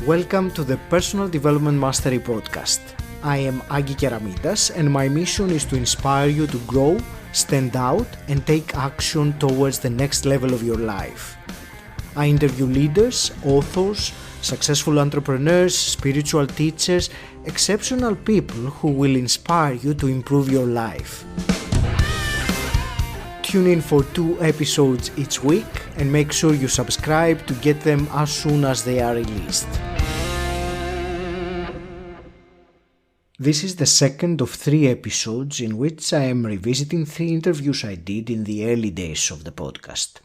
Welcome to the Personal Development Mastery Podcast. I am 𝘁ᵗ𝗸𝗲 and my mission is to inspire you to grow, stand out, and take action towards the next level of your life. I interview leaders, authors, successful entrepreneurs, spiritual teachers, exceptional people who will inspire you to improve your life. Tune in for 2 episodes each week and make sure you subscribe to get them as soon as they are released. This is the second of 3 episodes in which I am revisiting 3 interviews I did in the early days of the podcast.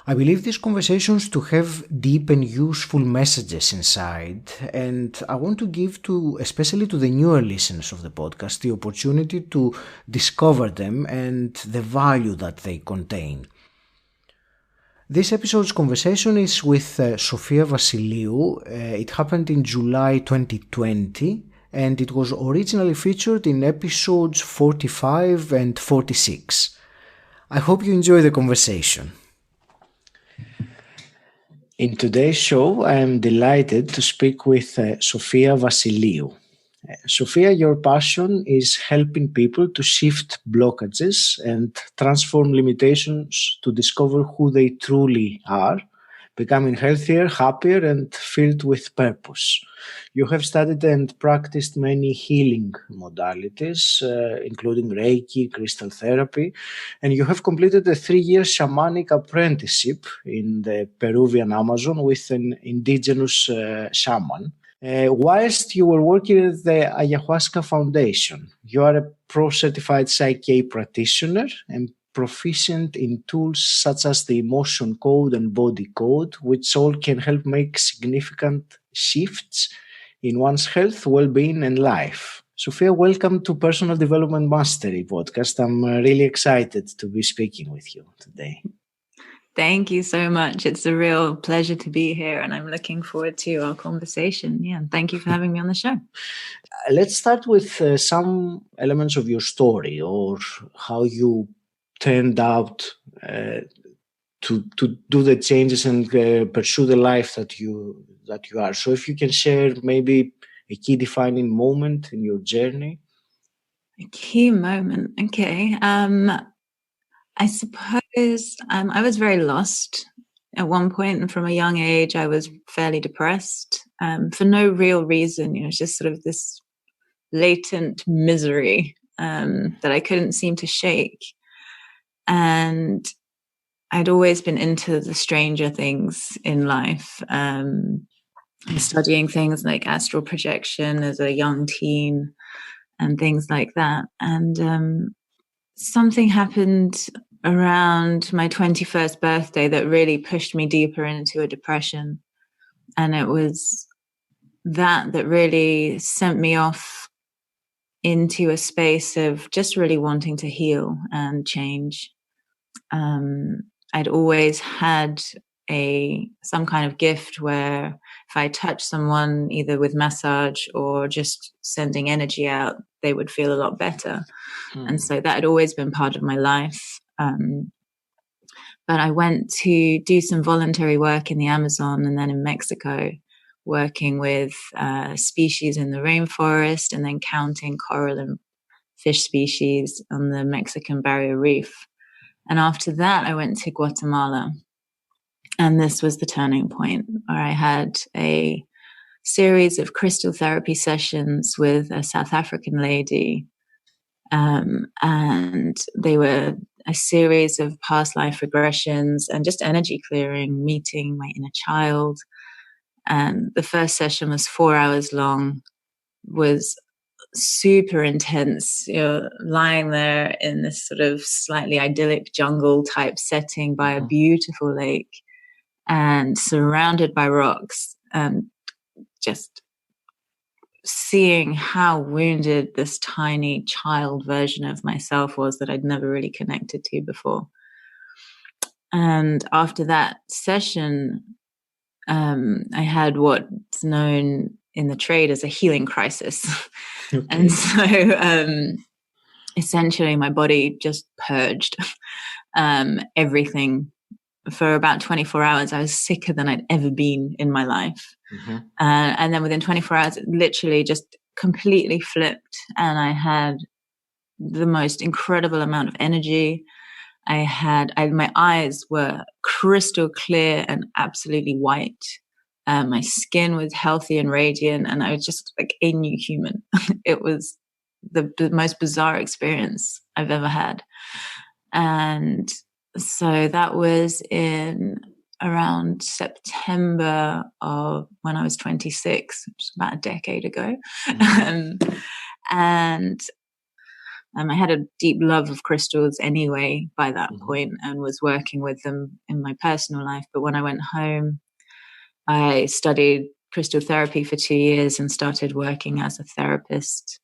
I believe these conversations to have deep and useful messages inside, and I want to give especially to the newer listeners of the podcast, the opportunity to discover them and the value that they contain. This episode's conversation is with Sophia Vasiliou. It happened in July 2020, and it was originally featured in episodes 45 and 46. I hope you enjoy the conversation. In today's show, I am delighted to speak with Sophia Vasiliou. Sophia, your passion is helping people to shift blockages and transform limitations to discover who they truly are, becoming healthier, happier, and filled with purpose. You have studied and practiced many healing modalities, including Reiki, crystal therapy, and you have completed a 3-year shamanic apprenticeship in the Peruvian Amazon with an indigenous shaman. Whilst you were working at the Ayahuasca Foundation, you are a pro-certified Psych-K practitioner and proficient in tools such as the emotion code and body code, which all can help make significant shifts in one's health, well-being, and life. Sophia, welcome to Personal Development Mastery Podcast. I'm really excited to be speaking with you today. Thank you so much. It's a real pleasure to be here, and I'm looking forward to our conversation. Yeah, thank you for having me on the show. Let's start with some elements of your story, or how you turned out to do the changes and pursue the life that you are. So if you can share maybe a key defining moment in your journey. A key moment. Okay. I suppose I was very lost at one point, and from a young age I was fairly depressed for no real reason. It's just sort of this latent misery that I couldn't seem to shake. And I'd always been into the stranger things in life. Studying things like astral projection as a young teen and things like that. And something happened around my 21st birthday that really pushed me deeper into a depression. And it was that really sent me off into a space of just really wanting to heal and change. I'd always had some kind of gift where if I touched someone either with massage or just sending energy out, they would feel a lot better. And so that had always been part of my life. But I went to do some voluntary work in the Amazon and then in Mexico, working with species in the rainforest and then counting coral and fish species on the Mexican Barrier Reef. And after that, I went to Guatemala. And this was the turning point where I had a series of crystal therapy sessions with a South African lady. And they were a series of past life regressions and just energy clearing, meeting my inner child. And the first session was 4 hours long, was super intense, lying there in this sort of slightly idyllic jungle type setting by a beautiful lake and surrounded by rocks, and just seeing how wounded this tiny child version of myself was that I'd never really connected to before. And after that session, I had what's known in the trade as a healing crisis. Okay. And so essentially my body just purged everything for about 24 hours, I was sicker than I'd ever been in my life. And then within 24 hours, it literally just completely flipped. And I had the most incredible amount of energy. My eyes were crystal clear and absolutely white. My skin was healthy and radiant, and I was just like a new human. It was the most bizarre experience I've ever had. And so that was in around September of when I was 26, which is about a decade ago. And I had a deep love of crystals anyway by that point, and was working with them in my personal life. But when I went home, I studied crystal therapy for 2 years and started working as a therapist.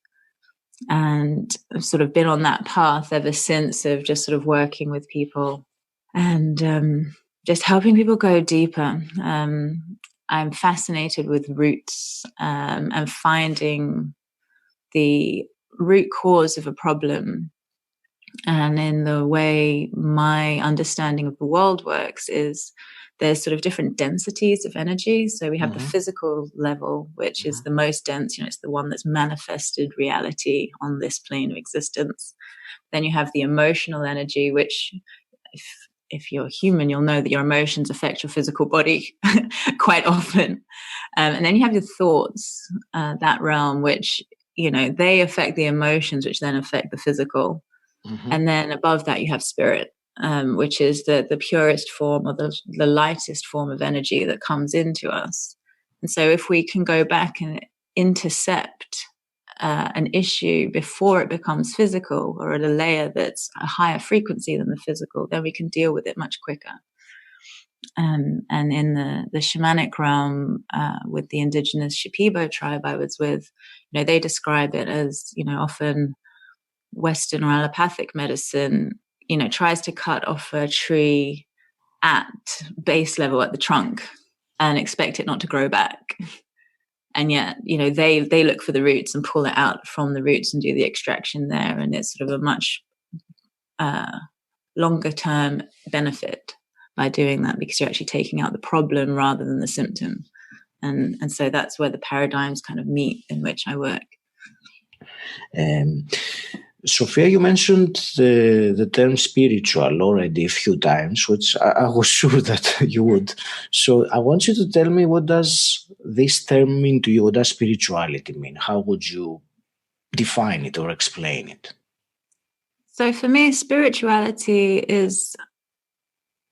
And I've sort of been on that path ever since, of just sort of working with people and just helping people go deeper. I'm fascinated with roots and finding the root cause of a problem. And in the way my understanding of the world works is there's sort of different densities of energy. So we have the physical level, which is the most dense, it's the one that's manifested reality on this plane of existence. Then you have the emotional energy, which if you're human, you'll know that your emotions affect your physical body quite often. And then you have your thoughts, that realm, which, they affect the emotions, which then affect the physical. And then above that, you have spirit, which is the purest form, or the lightest form of energy that comes into us. And so if we can go back and intercept an issue before it becomes physical, or at a layer that's a higher frequency than the physical, then we can deal with it much quicker. And in the shamanic realm, with the indigenous 𝘁·𝗸𝗄𝘆𝘀 tribe I was with, they describe it as, often Western or allopathic medicine, tries to cut off a tree at base level at the trunk and expect it not to grow back. And yet, they look for the roots and pull it out from the roots and do the extraction there. And it's sort of a much longer term benefit by doing that, because you're actually taking out the problem rather than the symptom. And so that's where the paradigms kind of meet in which I work. Sophia, you mentioned the term spiritual already a few times, which I was sure that you would. So I want you to tell me, what does this term mean to you? What does spirituality mean? How would you define it or explain it? So for me, spirituality is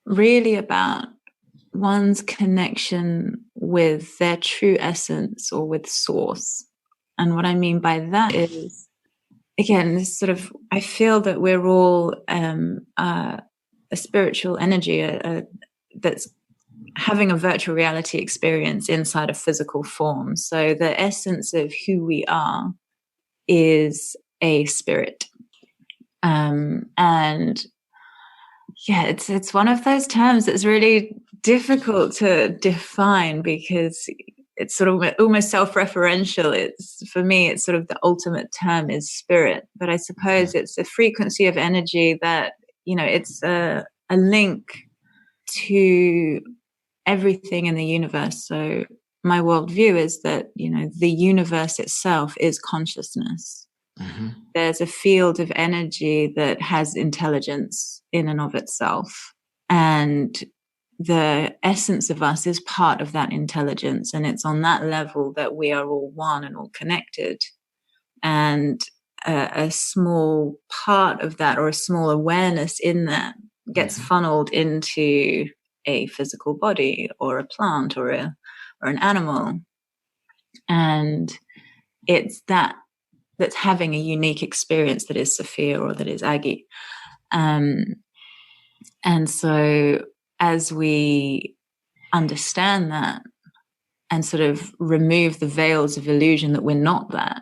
really about one's connection with their true essence, or with source. And what I mean by that is, again, this sort of, I feel that we're all a spiritual energy that's having a virtual reality experience inside a physical form. So the essence of who we are is a spirit. And yeah, it's one of those terms that's really difficult to define, because it's sort of almost self-referential. For me, it's sort of the ultimate term is spirit. But I suppose it's a frequency of energy that, it's a link to everything in the universe. So my worldview is that, the universe itself is consciousness. There's a field of energy that has intelligence in and of itself. And the essence of us is part of that intelligence. And it's on that level that we are all one and all connected. And a small part of that, or a small awareness in that, gets funneled into a physical body, or a plant, or an animal. And it's that's having a unique experience that is Sophia, or that is Aggie. And so as we understand that and sort of remove the veils of illusion that we're not that,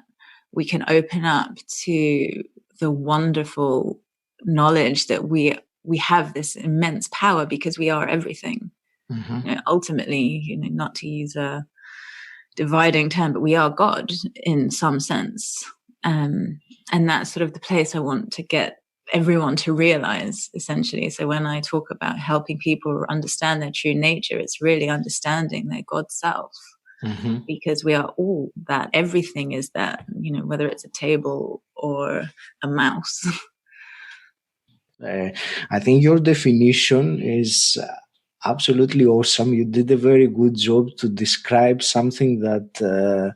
we can open up to the wonderful knowledge that we have this immense power, because we are everything. Ultimately, not to use a dividing term, but we are God in some sense. And that's sort of the place I want to get everyone to realize, essentially. So when I talk about helping people understand their true nature, it's really understanding their God self. Mm-hmm. Because we are all that. Everything is that, whether it's a table or a mouse. I think your definition is absolutely awesome. You did a very good job to describe something that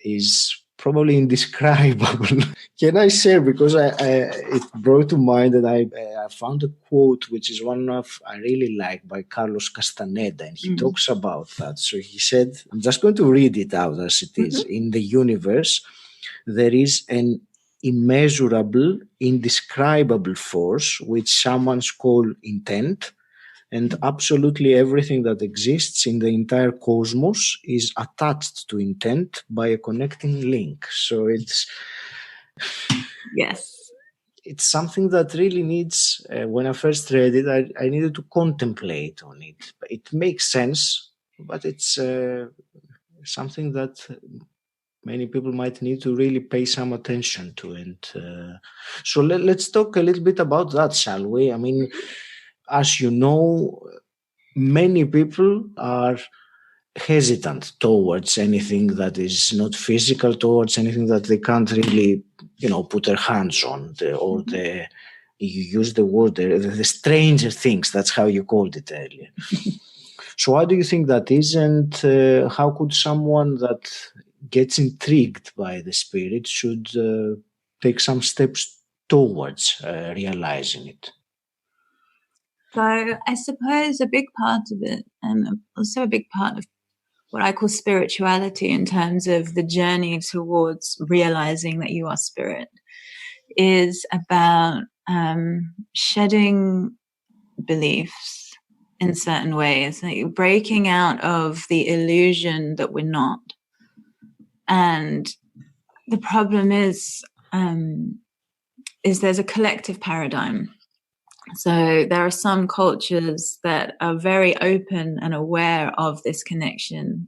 is probably indescribable. Can I share? Because it brought to mind that I found a quote, which is one of I really like, by Carlos Castaneda, and he talks about that. So he said, I'm just going to read it out as it is. In the universe, there is an immeasurable, indescribable force, which someone's call intent, and absolutely everything that exists in the entire cosmos is attached to intent by a connecting link. So it's something that really needs, when I first read it, I needed to contemplate on it. It makes sense, but it's something that many people might need to really pay some attention to. And so let's talk a little bit about that, shall we? I mean, as you know, many people are hesitant towards anything that is not physical, towards anything that they can't really, put their hands on, you use the word, the stranger things. That's how you called it earlier. So why do you think that is, and how could someone that gets intrigued by the spirit should take some steps towards realizing it? So I suppose a big part of it, and also a big part of what I call spirituality in terms of the journey towards realizing that you are spirit, is about shedding beliefs in certain ways, like breaking out of the illusion that we're not. And the problem is there's a collective paradigm. So there are some cultures that are very open and aware of this connection.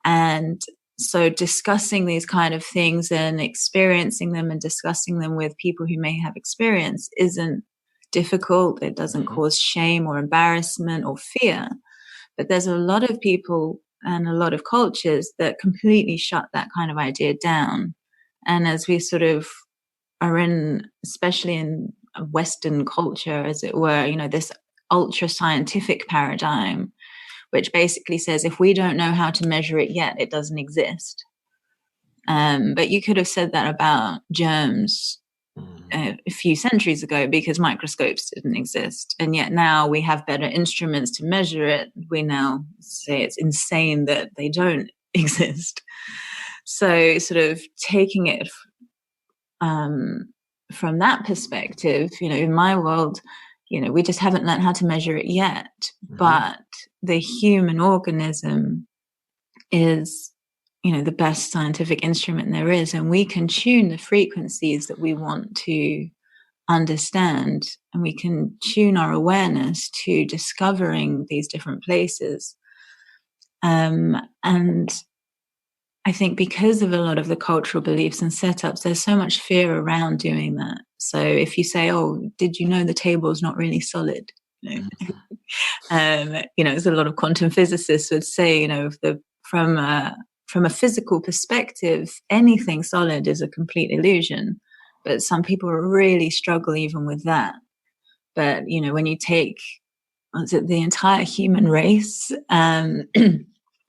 And so discussing these kind of things and experiencing them and discussing them with people who may have experience isn't difficult. It doesn't cause shame or embarrassment or fear. But there's a lot of people and a lot of cultures that completely shut that kind of idea down. And as we sort of are in, especially in Western culture, as it were, this ultra scientific paradigm, which basically says if we don't know how to measure it yet, it doesn't exist. But you could have said that about germs a few centuries ago, because microscopes didn't exist. And yet now we have better instruments to measure it. We now say it's insane that they don't exist. So sort of taking it from that perspective, in my world, we just haven't learned how to measure it yet. But the human organism is, the best scientific instrument there is, and we can tune the frequencies that we want to understand, and we can tune our awareness to discovering these different places. And I think because of a lot of the cultural beliefs and setups, there's so much fear around doing that. So if you say, oh, did you know the table is not really solid? As a lot of quantum physicists would say, from a physical perspective, anything solid is a complete illusion. But some people really struggle even with that. But, when you take the entire human race,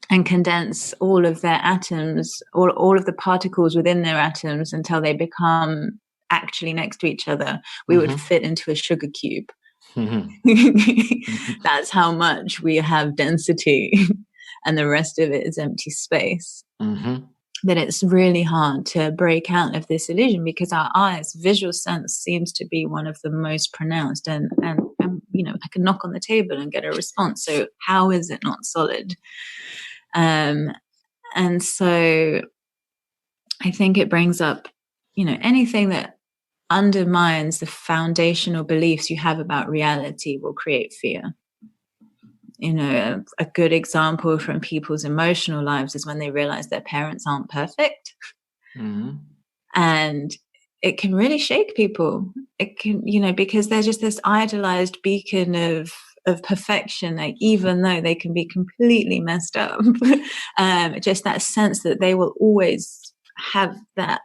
and condense all of their atoms, all of the particles within their atoms until they become actually next to each other, we would fit into a sugar cube. That's how much we have density, and the rest of it is empty space. But it's really hard to break out of this illusion, because our eyes, visual sense seems to be one of the most pronounced, and I can knock on the table and get a response. So how is it not solid? And so I think it brings up, anything that undermines the foundational beliefs you have about reality will create fear. A good example from people's emotional lives is when they realize their parents aren't perfect. And it can really shake people. It can, because they're just this idolized beacon of perfection, like even though they can be completely messed up, just that sense that they will always have that.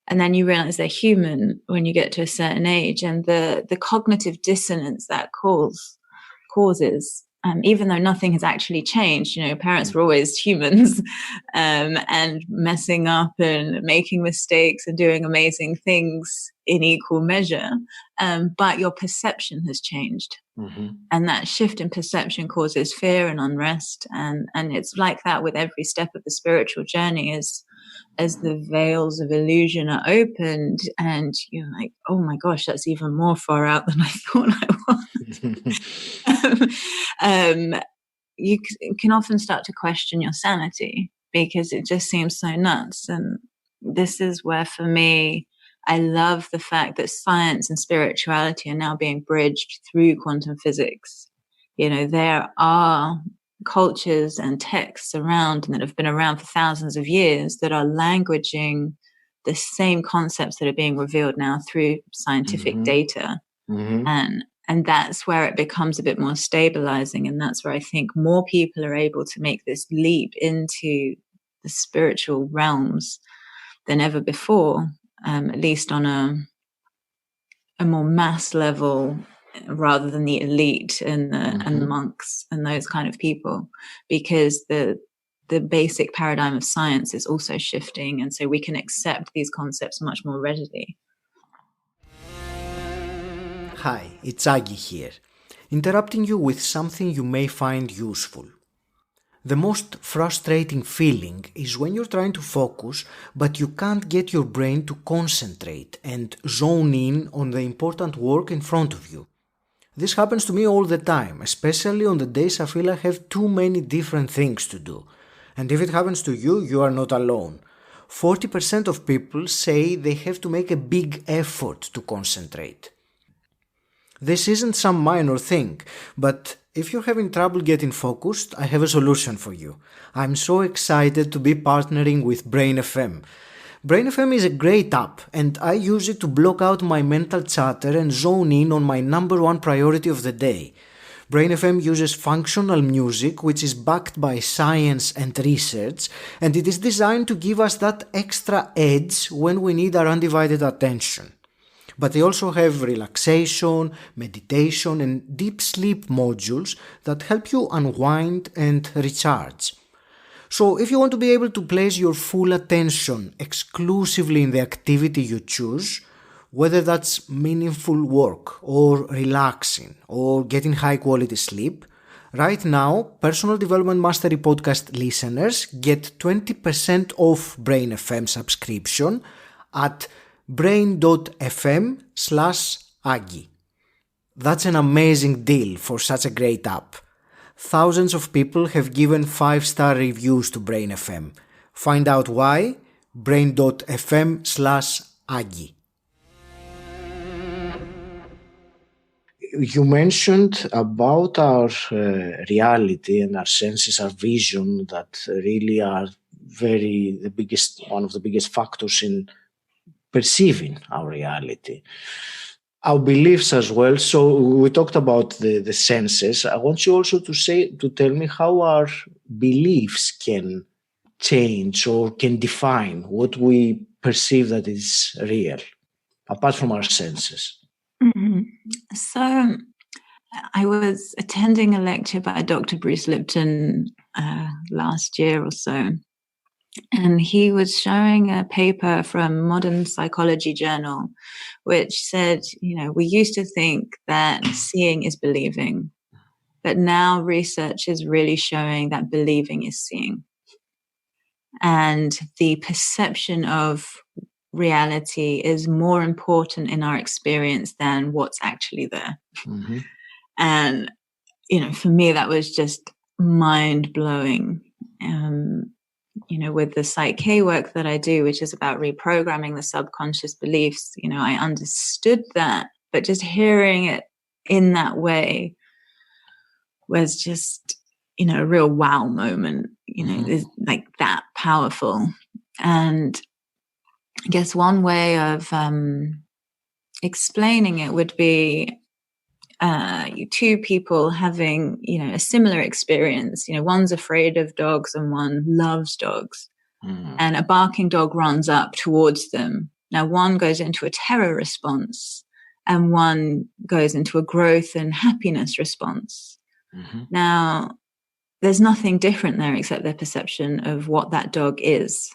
And then you realize they're human when you get to a certain age, and the cognitive dissonance that causes, even though nothing has actually changed. Parents were always humans, and messing up and making mistakes and doing amazing things in equal measure. But your perception has changed. Mm-hmm. And that shift in perception causes fear and unrest. And it's like that with every step of the spiritual journey, as the veils of illusion are opened, and you're like, oh my gosh, that's even more far out than I thought I was. You can often start to question your sanity, because it just seems so nuts. And this is where, for me, I love the fact that science and spirituality are now being bridged through quantum physics. There are cultures and texts around, and that have been around for thousands of years, that are languaging the same concepts that are being revealed now through scientific data. And that's where it becomes a bit more stabilizing. And that's where I think more people are able to make this leap into the spiritual realms than ever before, at least on a more mass level, rather than the elite and the monks and those kind of people, because the basic paradigm of science is also shifting, and so we can accept these concepts much more readily. Hi, it's Agi here, interrupting you with something you may find useful. The most frustrating feeling is when you're trying to focus, but you can't get your brain to concentrate and zone in on the important work in front of you. This happens to me all the time, especially on the days I feel I have too many different things to do. And if it happens to you, you are not alone. 40% of people say they have to make a big effort to concentrate. This isn't some minor thing, but if you're having trouble getting focused, I have a solution for you. I'm so excited to be partnering with Brain FM. Brain FM is a great app, and I use it to block out my mental chatter and zone in on my number one priority of the day. Brain FM uses functional music, which is backed by science and research, and it is designed to give us that extra edge when we need our undivided attention. But they also have relaxation, meditation, and deep sleep modules that help you unwind and recharge. So if you want to be able to place your full attention exclusively in the activity you choose, whether that's meaningful work or relaxing or getting high quality sleep, right now, Personal Development Mastery Podcast listeners get 20% off Brain FM subscription at brain.fm/Agi. That's an amazing deal for such a great app. Thousands of people have given 5-star reviews to Brain FM. Find out why. brain.fm/Agi. You mentioned about our reality and our senses, our vision, that really are one of the biggest factors in perceiving our reality. Our beliefs as well. So we talked about the senses. I want you also to tell me how our beliefs can change or can define what we perceive that is real, apart from our senses. Mm-hmm. So I was attending a lecture by Dr. Bruce Lipton last year or so, and he was showing a paper from Modern Psychology Journal, which said, we used to think that seeing is believing, but now research is really showing that believing is seeing. And the perception of reality is more important in our experience than what's actually there. Mm-hmm. And, for me, that was just mind-blowing. With the Psych-K work that I do, which is about reprogramming the subconscious beliefs, I understood that, but just hearing it in that way was just, a real wow moment, like that powerful. And I guess one way of explaining it would be two people having, a similar experience. One's afraid of dogs and one loves dogs. And a barking dog runs up towards them. Now, one goes into a terror response and one goes into a growth and happiness response. Now, there's nothing different there except their perception of what that dog is.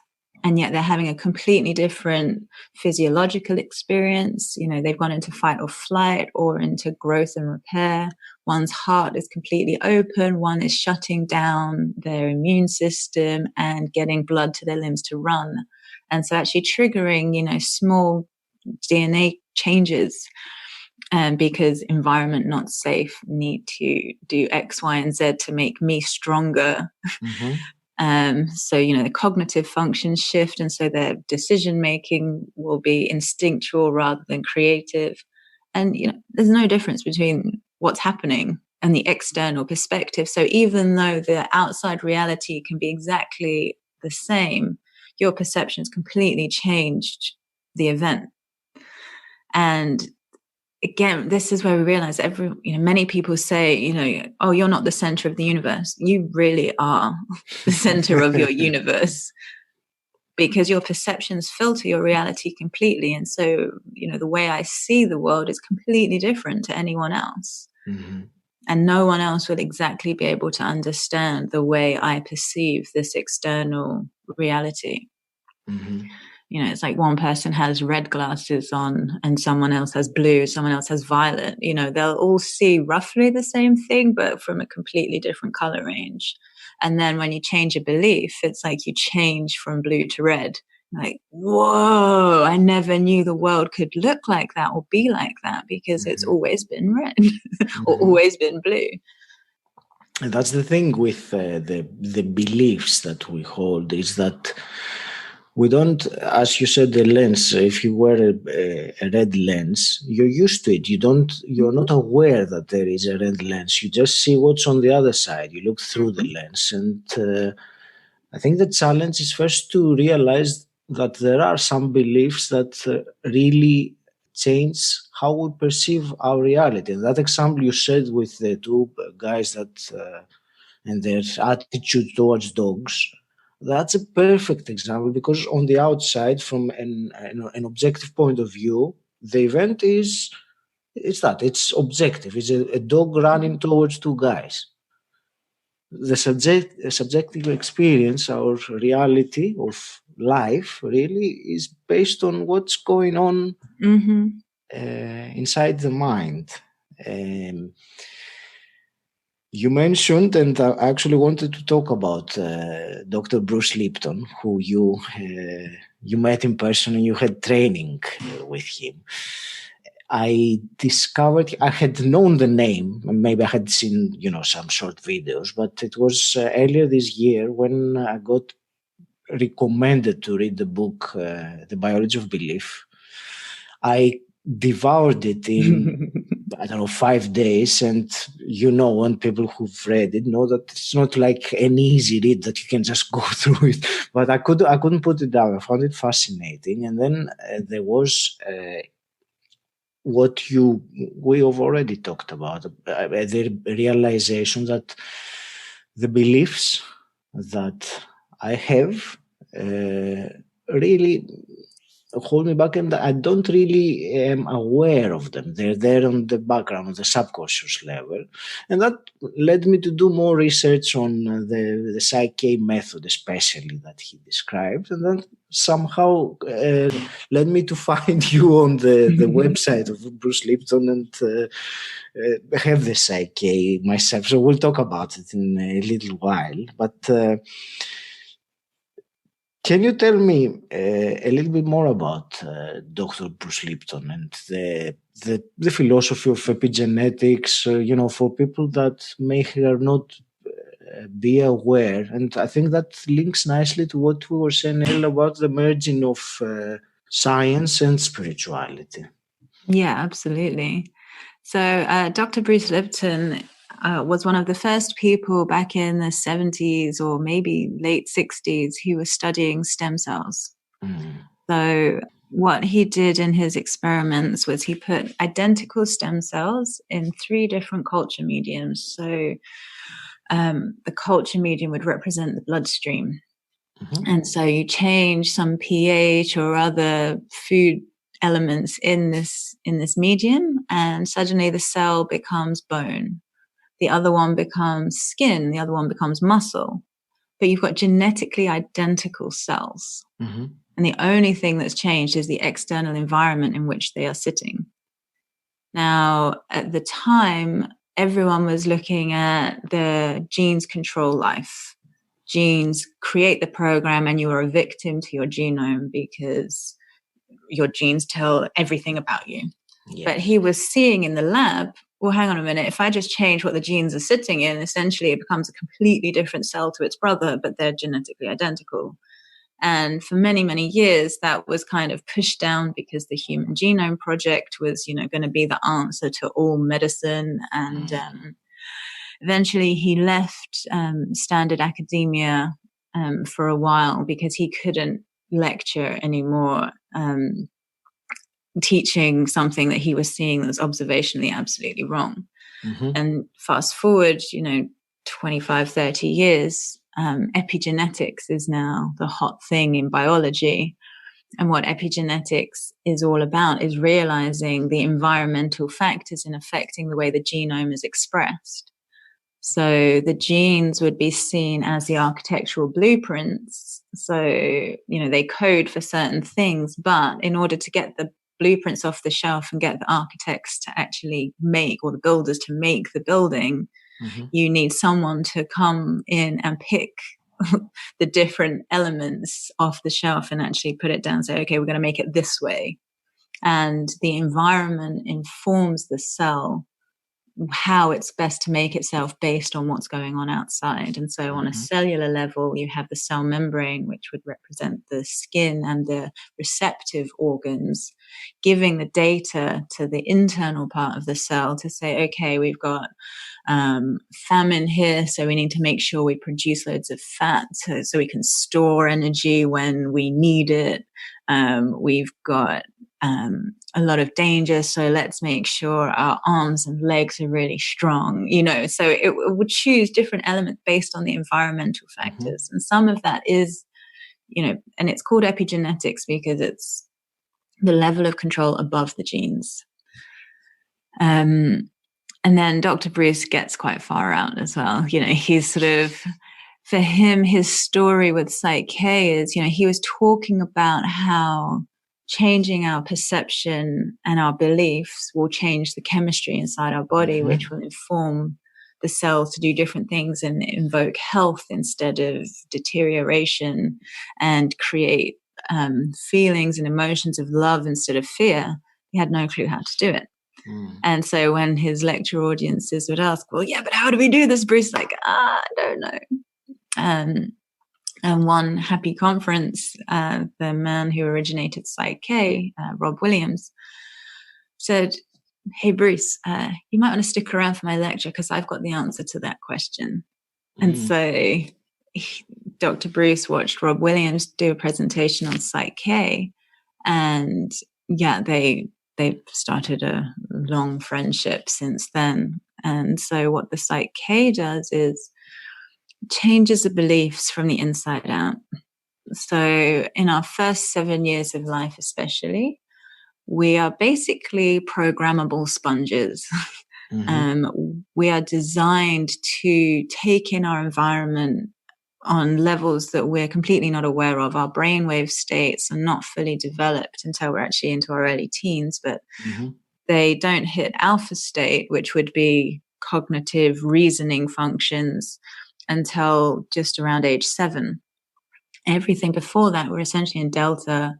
And yet they're having a completely different physiological experience. They've gone into fight or flight or into growth and repair. One's heart is completely open. One is shutting down their immune system and getting blood to their limbs to run. And so actually triggering, small DNA changes. Because environment not safe, need to do X, Y, and Z to make me stronger. So, the cognitive functions shift, and so their decision making will be instinctual rather than creative. And, there's no difference between what's happening and the external perspective. So even though the outside reality can be exactly the same, your perceptions completely changed the event. And again, this is where we realize many people say, oh, you're not the center of the universe. You really are the center of your universe, because your perceptions filter your reality completely. And so, the way I see the world is completely different to anyone else. And no one else will exactly be able to understand the way I perceive this external reality. It's like one person has red glasses on and someone else has blue, someone else has violet. They'll all see roughly the same thing, but from a completely different color range. And then when you change a belief, it's like you change from blue to red. Like, whoa, I never knew the world could look like that or be like that, because it's always been red or always been blue. And that's the thing with the beliefs that we hold, is that we don't, as you said, the lens, if you wear a red lens, you're used to it. You're not aware that there is a red lens. You just see what's on the other side. You look through the lens. And I think the challenge is first to realize that there are some beliefs that really change how we perceive our reality. And that example you said with the two guys that and their attitude towards dogs, that's a perfect example, because on the outside, from an objective point of view, the event is it's objective. It's a dog running towards two guys. The subjective experience, our reality of life, really is based on what's going on inside the mind. You mentioned, and I actually wanted to talk about Dr. Bruce Lipton, who you met in person and you had training with him. I discovered, I had known the name, maybe I had seen, some short videos, but it was earlier this year when I got recommended to read the book, The Biology of Belief. I devoured it in, 5 days. And, when people who've read it know that it's not like an easy read that you can just go through it. But I couldn't put it down. I found it fascinating. And then there was what we have already talked about, the realization that the beliefs that I have really hold me back, and I don't really am aware of them. They're there on the background, on the subconscious level. And that led me to do more research on the Psych-K method, especially, that he described. And then somehow led me to find you on the website of Bruce Lipton and have the Psych-K myself. So we'll talk about it in a little while. But can you tell me a little bit more about Dr. Bruce Lipton and the philosophy of epigenetics, for people that may not be aware? And I think that links nicely to what we were saying earlier about the merging of science and spirituality. Yeah, absolutely. So Dr. Bruce Lipton was one of the first people back in the 70s or maybe late 60s who was studying stem cells. So what he did in his experiments was he put identical stem cells in 3 different culture mediums. So the culture medium would represent the bloodstream. And so you change some pH or other food elements in this medium, and suddenly the cell becomes bone. The other one becomes skin. The other one becomes muscle. But you've got genetically identical cells. And the only thing that's changed is the external environment in which they are sitting. Now, at the time, everyone was looking at the genes control life. Genes create the program, and you are a victim to your genome because your genes tell everything about you. Yeah. But he was seeing in the lab, well, hang on a minute, if I just change what the genes are sitting in, essentially it becomes a completely different cell to its brother, but they're genetically identical. And for many, many years, that was kind of pushed down because the Human Genome Project was, going to be the answer to all medicine. And eventually he left standard academia for a while because he couldn't lecture anymore, teaching something that he was seeing that was observationally absolutely wrong. And fast forward, 25, 30 years, epigenetics is now the hot thing in biology. And what epigenetics is all about is realizing the environmental factors in affecting the way the genome is expressed. So the genes would be seen as the architectural blueprints. So, they code for certain things, but in order to get the blueprints off the shelf and get the architects to actually make, or the builders to make the building, you need someone to come in and pick the different elements off the shelf and actually put it down and say, okay, we're going to make it this way. And the environment informs the cell how it's best to make itself based on what's going on outside. And so on a cellular level, you have the cell membrane, which would represent the skin and the receptive organs, giving the data to the internal part of the cell to say, okay, we've got famine here, so we need to make sure we produce loads of fat so we can store energy when we need it. We've got a lot of danger, so let's make sure our arms and legs are really strong, so it would choose different elements based on the environmental factors. And some of that is, and it's called epigenetics because it's the level of control above the genes. And then Dr. Bruce gets quite far out as well. He's sort of, for him, his story with Psych-K is, he was talking about how changing our perception and our beliefs will change the chemistry inside our body, which will inform the cells to do different things and invoke health instead of deterioration, and create feelings and emotions of love instead of fear. He had no clue how to do it. And so when his lecture audiences would ask, well, yeah, but how do we do this? Bruce like, I don't know. And one happy conference, the man who originated Psych-K, Rob Williams, said, hey, Bruce, you might want to stick around for my lecture because I've got the answer to that question. And so Dr. Bruce watched Rob Williams do a presentation on Psych-K, and they've started a long friendship since then. And so what the Psych-K does is changes the beliefs from the inside out. So in our first 7 years of life especially, we are basically programmable sponges. We are designed to take in our environment on levels that we're completely not aware of. Our brainwave states are not fully developed until we're actually into our early teens, but they don't hit alpha state, which would be cognitive reasoning functions, until just around age 7. Everything before that, we're essentially in delta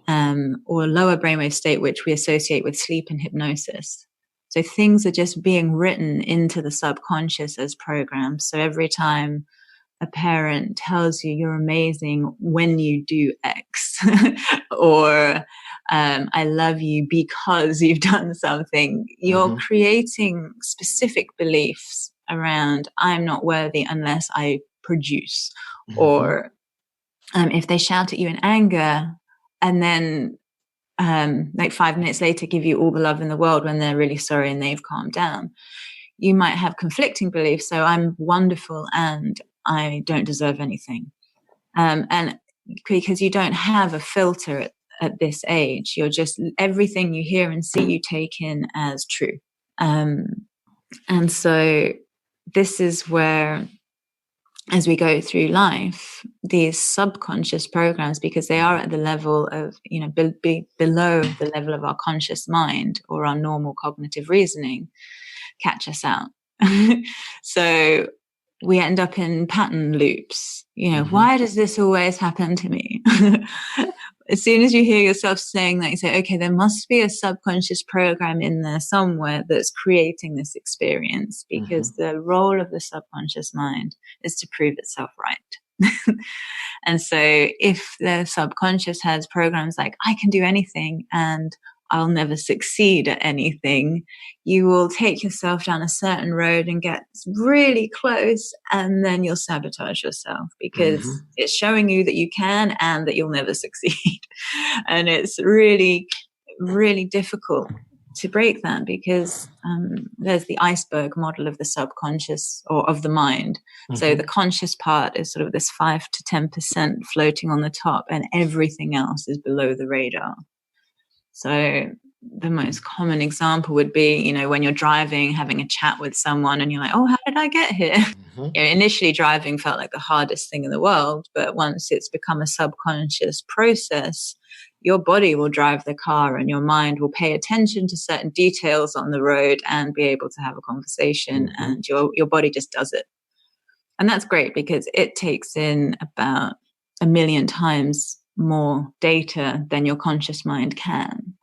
or lower brainwave state, which we associate with sleep and hypnosis. So things are just being written into the subconscious as programs. So every time a parent tells you you're amazing when you do X, or I love you because you've done something, you're creating specific beliefs around I'm not worthy unless I produce. Or if they shout at you in anger, and then like 5 minutes later give you all the love in the world when they're really sorry and they've calmed down. You might have conflicting beliefs. So I'm wonderful and I don't deserve anything. And because you don't have a filter at this age, you're just, everything you hear and see you take in as true. And so this is where, as we go through life, these subconscious programs, because they are at the level of, you know, below the level of our conscious mind or our normal cognitive reasoning, catch us out. So we end up in pattern loops. You know, why does this always happen to me? As soon as you hear yourself saying that, you say, okay, there must be a subconscious program in there somewhere that's creating this experience, because the role of the subconscious mind is to prove itself right. And so if the subconscious has programs like, I can do anything and I'll never succeed at anything, you will take yourself down a certain road and get really close, and then you'll sabotage yourself because it's showing you that you can and that you'll never succeed. And it's really, really difficult to break that, because there's the iceberg model of the subconscious or of the mind. So the conscious part is sort of this 5 to 10% floating on the top, and everything else is below the radar. So the most common example would be, you know, when you're driving, having a chat with someone and you're like, oh, how did I get here? You know, initially driving felt like the hardest thing in the world, but once it's become a subconscious process, your body will drive the car and your mind will pay attention to certain details on the road and be able to have a conversation, and your body just does it. And that's great because it takes in about 1 million times more data than your conscious mind can.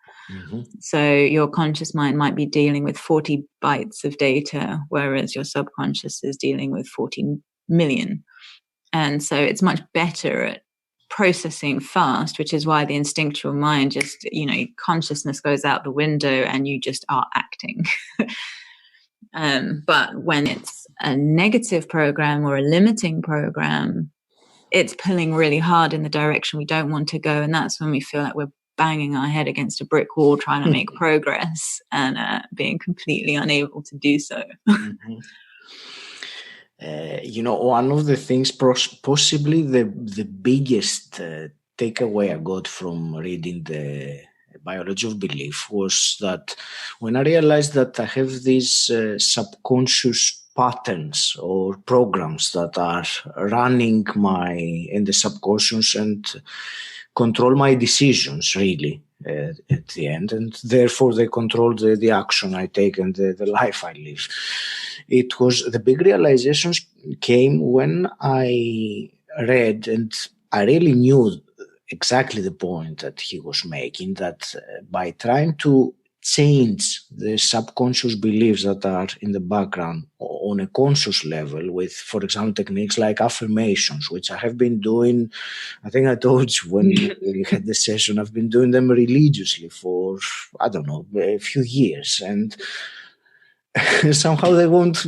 So your conscious mind might be dealing with 40 bytes of data, whereas your subconscious is dealing with 40 million. And so it's much better at processing fast, which is why the instinctual mind just, you know, consciousness goes out the window and you just are acting. But when it's a negative program or a limiting program, it's pulling really hard in the direction we don't want to go. And that's when we feel like we're banging our head against a brick wall trying to make progress and being completely unable to do so. You know, one of the things, possibly the biggest takeaway I got from reading the Biology of Belief was that when I realized that I have these subconscious patterns or programs that are running in the subconscious and control my decisions really at the end, and therefore they control the action I take and the life I live. It was the big realizations came when I read, and I really knew exactly the point that he was making, that by trying to change the subconscious beliefs that are in the background on a conscious level with, for example, techniques like affirmations, which I have been doing, I think I told you when we had the session, I've been doing them religiously for, I don't know, a few years, and somehow they won't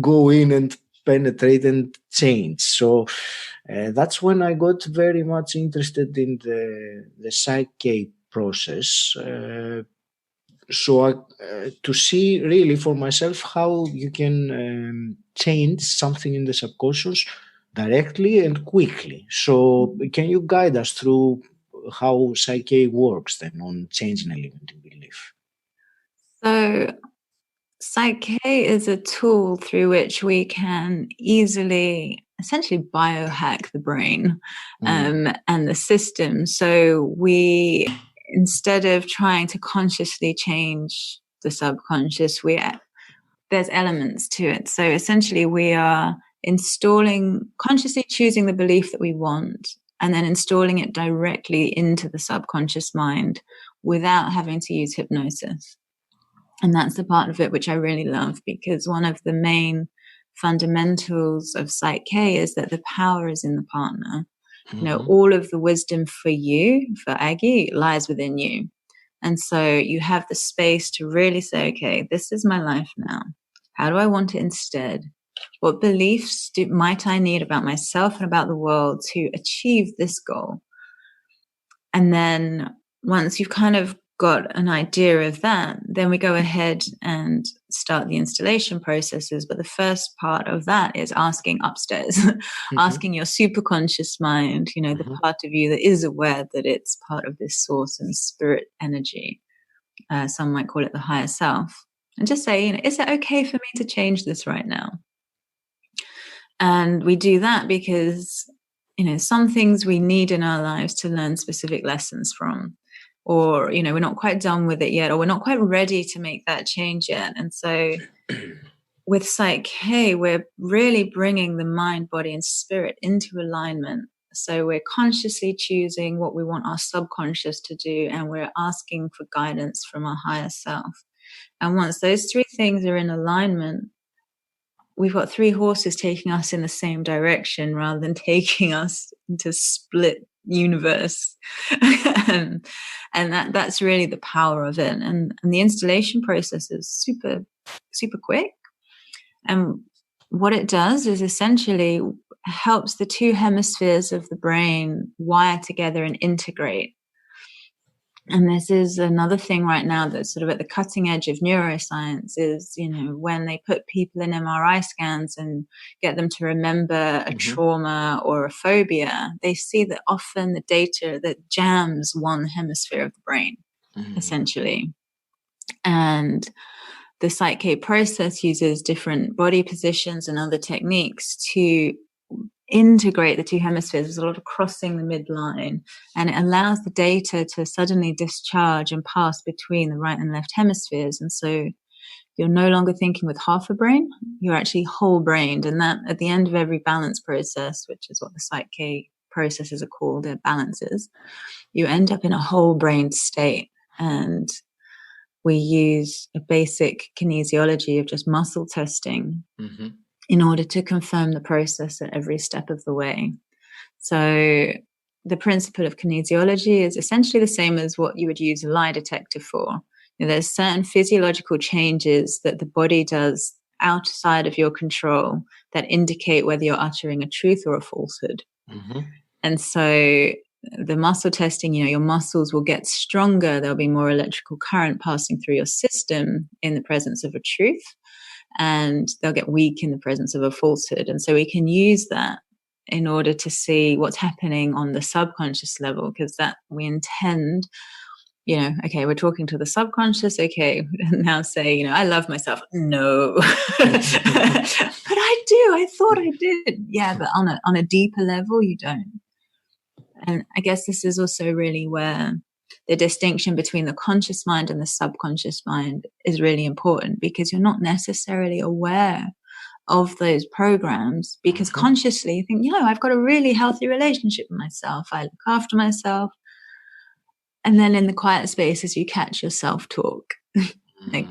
go in and penetrate and change. So that's when I got very much interested in the Psych-K process. So to see really for myself how you can change something in the subconscious directly and quickly. So can you guide us through how Psych-K works then on changing a limiting belief? So Psych-K is a tool through which we can easily essentially biohack the brain and the system. So we, instead of trying to consciously change the subconscious, there's elements to it. So essentially we are consciously choosing the belief that we want and then installing it directly into the subconscious mind without having to use hypnosis. And that's the part of it which I really love, because one of the main fundamentals of Psych-K is that the power is in the partner. You know, all of the wisdom for you, for Aggie, lies within you. And so you have the space to really say, okay, this is my life now. How do I want it instead? What beliefs might I need about myself and about the world to achieve this goal? And then once you've kind of got an idea of that, then we go ahead and start the installation processes. But the first part of that is asking upstairs, asking your superconscious mind, the part of you that is aware that it's part of this source and spirit energy. Some might call it the higher self. And just say, is it okay for me to change this right now? And we do that because, some things we need in our lives to learn specific lessons from. Or, we're not quite done with it yet, or we're not quite ready to make that change yet. And so with Psych-K, we're really bringing the mind, body, and spirit into alignment. So we're consciously choosing what we want our subconscious to do, and we're asking for guidance from our higher self. And once those three things are in alignment, we've got three horses taking us in the same direction rather than taking us into split universe. And that's really the power of it. And the installation process is super, super quick. And what it does is essentially helps the two hemispheres of the brain wire together and integrate. And this is another thing right now that's sort of at the cutting edge of neuroscience is, when they put people in MRI scans and get them to remember a trauma or a phobia, they see that often the data that jams one hemisphere of the brain, essentially. And the Psych-K process uses different body positions and other techniques to integrate the two hemispheres. There's a lot of crossing the midline, and it allows the data to suddenly discharge and pass between the right and left hemispheres. And so you're no longer thinking with half a brain, you're actually whole brained. And that at the end of every balance process, which is what the Psych-K processes are called, they're balances, you end up in a whole brain state. And we use a basic kinesiology of just muscle testing in order to confirm the process at every step of the way. So the principle of kinesiology is essentially the same as what you would use a lie detector for. There's certain physiological changes that the body does outside of your control that indicate whether you're uttering a truth or a falsehood. And so the muscle testing, your muscles will get stronger. There'll be more electrical current passing through your system in the presence of a truth, and they'll get weak in the presence of a falsehood. And so we can use that in order to see what's happening on the subconscious level, because that we intend, okay, we're talking to the subconscious. Okay, now say, I love myself. No, but I do. I thought I did. Yeah, but on a deeper level, you don't. And I guess this is also really where the distinction between the conscious mind and the subconscious mind is really important, because you're not necessarily aware of those programs, because consciously you think, I've got a really healthy relationship with myself. I look after myself. And then in the quiet spaces, you catch your self-talk. Like,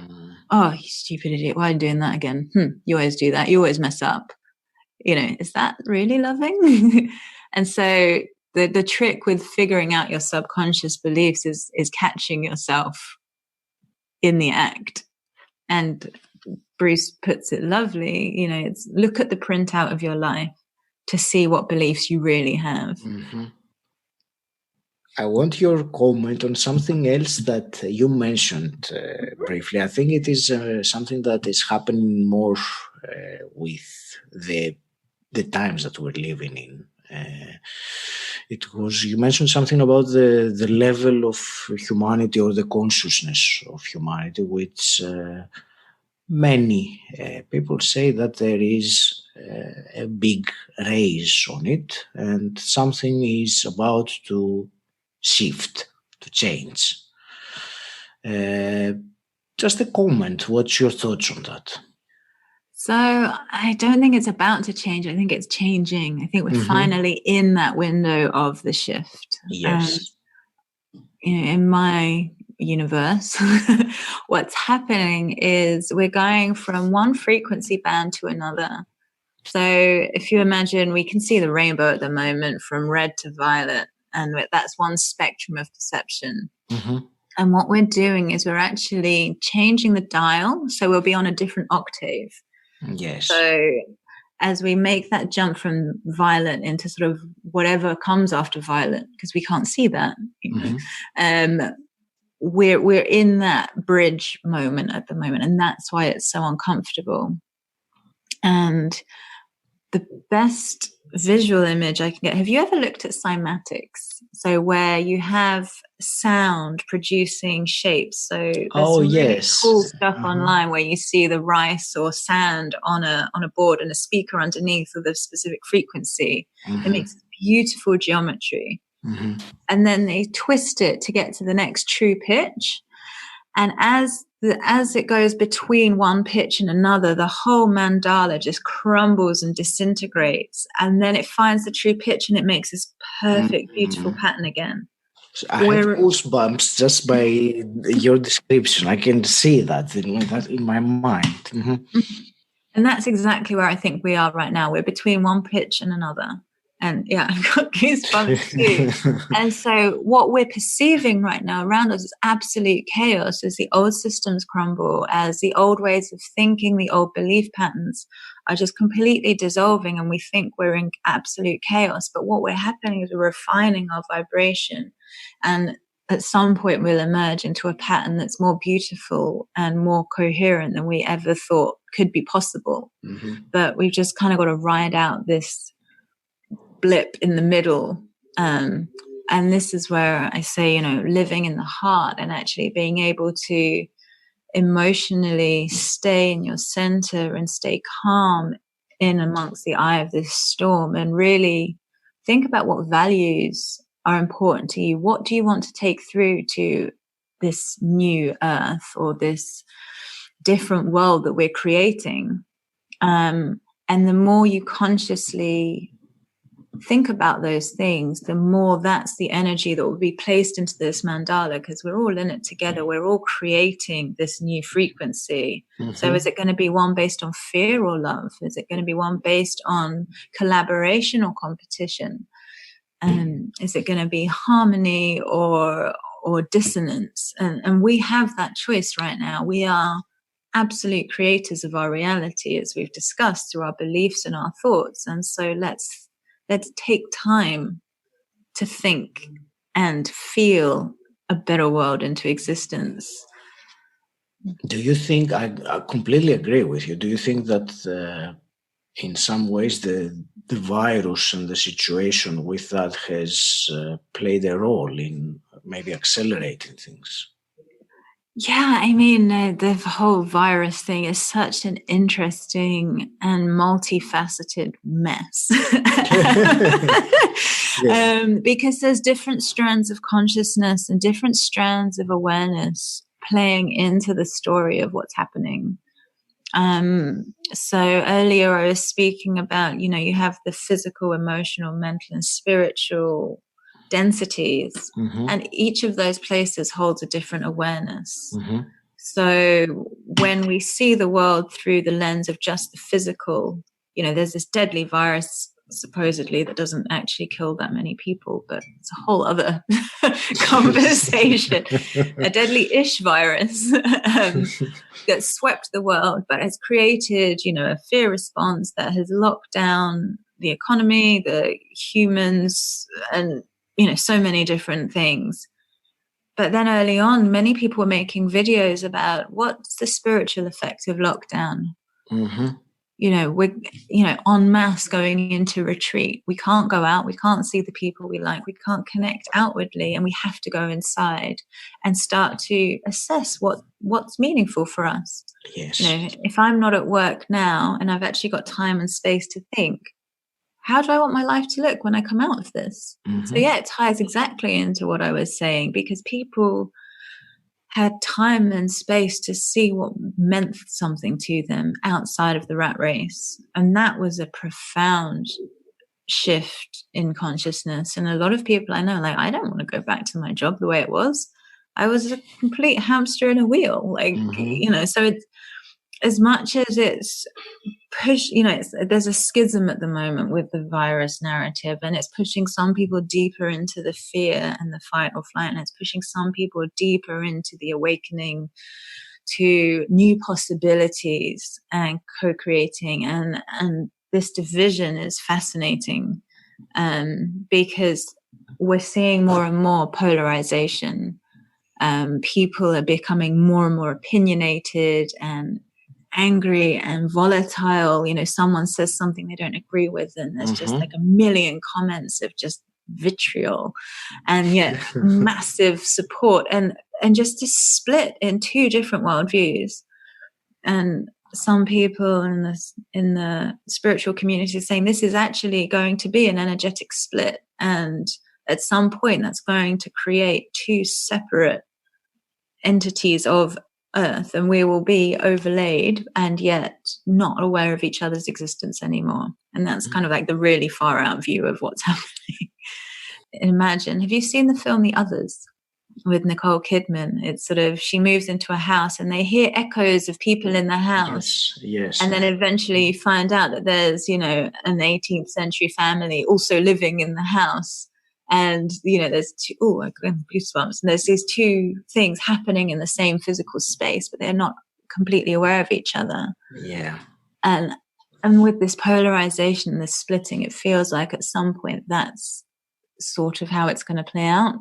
oh, you stupid idiot. Why are you doing that again? You always do that. You always mess up. Is that really loving? And so the trick with figuring out your subconscious beliefs is catching yourself in the act. And Bruce puts it lovely, it's look at the printout of your life to see what beliefs you really have. I want your comment on something else that you mentioned briefly. I think it is something that is happening more with the times that we're living in. You mentioned something about the level of humanity, or the consciousness of humanity, which many people say that there is a big raise on it, and something is about to shift, to change. Just a comment. What's your thoughts on that? So I don't think it's about to change. I think it's changing. I think we're finally in that window of the shift. Yes. In my universe, what's happening is we're going from one frequency band to another. So if you imagine, we can see the rainbow at the moment from red to violet, and that's one spectrum of perception. And what we're doing is we're actually changing the dial, so we'll be on a different octave. Yes. So as we make that jump from violent into sort of whatever comes after violent, because we can't see that, we're in that bridge moment at the moment, and that's why it's so uncomfortable. And the best visual image I can get, have you ever looked at cymatics? So where you have sound producing shapes. So there's some really cool stuff online where you see the rice or sand on a board and a speaker underneath with a specific frequency. It makes beautiful geometry. And then they twist it to get to the next true pitch. And as it goes between one pitch and another, the whole mandala just crumbles and disintegrates. And then it finds the true pitch and it makes this perfect, beautiful pattern again. So I have goosebumps just by your description. I can see that in my mind. And that's exactly where I think we are right now. We're between one pitch and another. And yeah, I've got goosebumps too. And so what we're perceiving right now around us is absolute chaos as the old systems crumble, as the old ways of thinking, the old belief patterns are just completely dissolving, and we think we're in absolute chaos. But what we're happening is we're refining our vibration, and at some point we'll emerge into a pattern that's more beautiful and more coherent than we ever thought could be possible. But we've just kind of got to ride out this blip in the middle, and this is where I say, living in the heart and actually being able to emotionally stay in your center and stay calm in amongst the eye of this storm, and really think about what values are important to you. What do you want to take through to this new earth or this different world that we're creating? And the more you consciously think about those things, the more that's the energy that will be placed into this mandala, because we're all in it together. We're all creating this new frequency. So is it going to be one based on fear or love? Is it going to be one based on collaboration or competition? Is it going to be harmony or dissonance? And we have that choice right now. We are absolute creators of our reality, as we've discussed, through our beliefs and our thoughts. And so let's take time to think and feel a better world into existence. Do you think, I completely agree with you, do you think that in some ways the virus and the situation with that has played a role in maybe accelerating things? Yeah, I mean, the whole virus thing is such an interesting and multifaceted mess. Because there's different strands of consciousness and different strands of awareness playing into the story of what's happening. So earlier I was speaking about, you have the physical, emotional, mental, and spiritual densities, and each of those places holds a different awareness. So when we see the world through the lens of just the physical, there's this deadly virus supposedly that doesn't actually kill that many people, but it's a whole other conversation. A deadly-ish virus that swept the world, but has created, a fear response that has locked down the economy, the humans, and so many different things. But then early on, many people were making videos about what's the spiritual effect of lockdown. We're, en masse going into retreat. We can't go out. We can't see the people we like. We can't connect outwardly, and we have to go inside and start to assess what's meaningful for us. Yes. If I'm not at work now and I've actually got time and space to think, how do I want my life to look when I come out of this? So yeah, it ties exactly into what I was saying, because people had time and space to see what meant something to them outside of the rat race. And that was a profound shift in consciousness. And a lot of people I know, I don't want to go back to my job the way it was. I was a complete hamster in a wheel. So it's, as much as it's push, there's a schism at the moment with the virus narrative, and it's pushing some people deeper into the fear and the fight or flight, and it's pushing some people deeper into the awakening to new possibilities and co-creating and this division is fascinating, because we're seeing more and more polarization. People are becoming more and more opinionated and angry and volatile. You know, someone says something they don't agree with, and there's just like a million comments of just vitriol, and yet massive support, and just this split in two different worldviews. And some people in the spiritual community are saying this is actually going to be an energetic split, and at some point that's going to create two separate entities of Earth, and we will be overlaid and yet not aware of each other's existence anymore. And that's kind of like the really far out view of what's happening. Imagine, have you seen the film The Others with Nicole Kidman? It's sort of, she moves into a house and they hear echoes of people in the house. Yes. And then eventually find out that there's, you know, an 18th century family also living in the house. And, you know, there's two, I got goosebumps. And there's these two things happening in the same physical space, but they're not completely aware of each other. Yeah. And with this polarization, this splitting, it feels like at some point that's sort of how it's going to play out.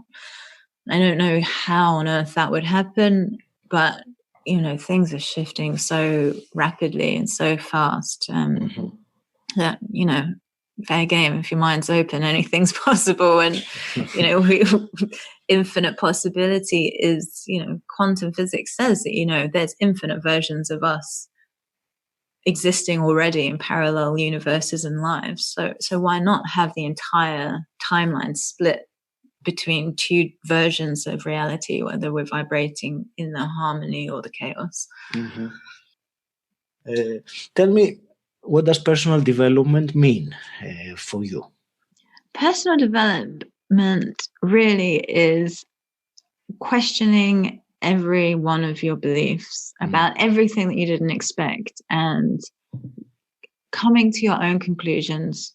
I don't know how on earth that would happen, but, you know, things are shifting so rapidly and so fast that, you know, fair game. If your mind's open, anything's possible. And, you know, infinite possibility is, you know, quantum physics says that, you know, there's infinite versions of us existing already in parallel universes and lives. So why not have the entire timeline split between two versions of reality, whether we're vibrating in the harmony or the chaos? Tell me, what does personal development mean for you? Personal development really is questioning every one of your beliefs about everything that you didn't expect, and coming to your own conclusions,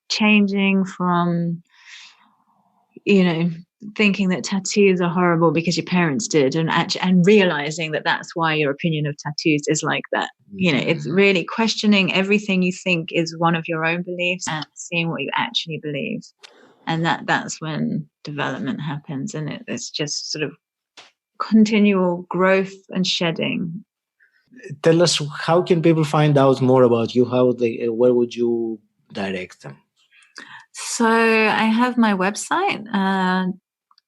changing from, you know, thinking that tattoos are horrible because your parents did, and realizing that that's why your opinion of tattoos is like that. You know, it's really questioning everything you think is one of your own beliefs and seeing what you actually believe. And that's when development happens. And it's just sort of continual growth and shedding. Tell us, how can people find out more about you? Where would you direct them? So I have my website,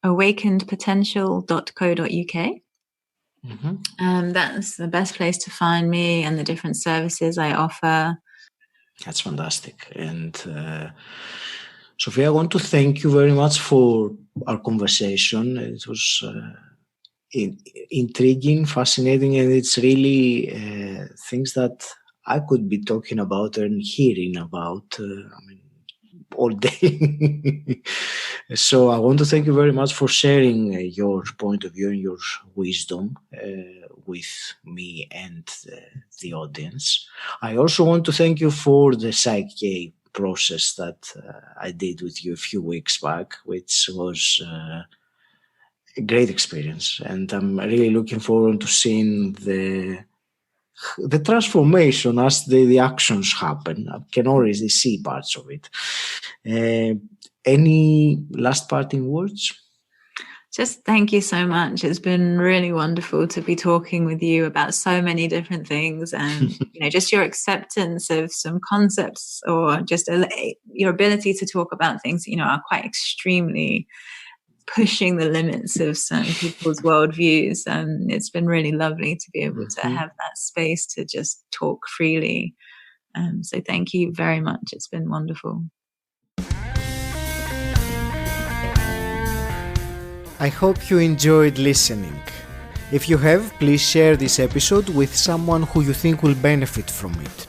𝘁෸𝗸𝗲𝘄.co.uk. That's the best place to find me and the different services I offer. That's fantastic. And Sophia, I want to thank you very much for our conversation. It was intriguing, fascinating, and it's really things that I could be talking about and hearing about. All day. So I want to thank you very much for sharing your point of view and your wisdom with me and the audience. I also want to thank you for the Psych-K process that I did with you a few weeks back, which was a great experience. And I'm really looking forward to seeing the transformation as the actions happen. I can already see parts of it. Any last parting words? Just thank you so much. It's been really wonderful to be talking with you about so many different things, and you know, just your acceptance of some concepts, or just your ability to talk about things, you know, are quite extremely pushing the limits of certain people's worldviews. And it's been really lovely to be able to have that space to just talk freely. So thank you very much. It's been wonderful. I hope you enjoyed listening. If you have, please share this episode with someone who you think will benefit from it.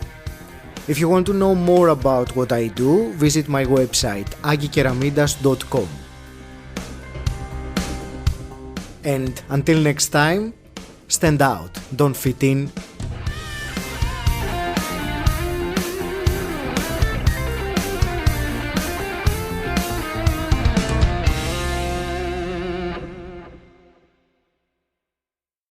If you want to know more about what I do, visit my website 𝘁෸𝗸𝗲𝘄.com. And until next time, stand out, don't fit in,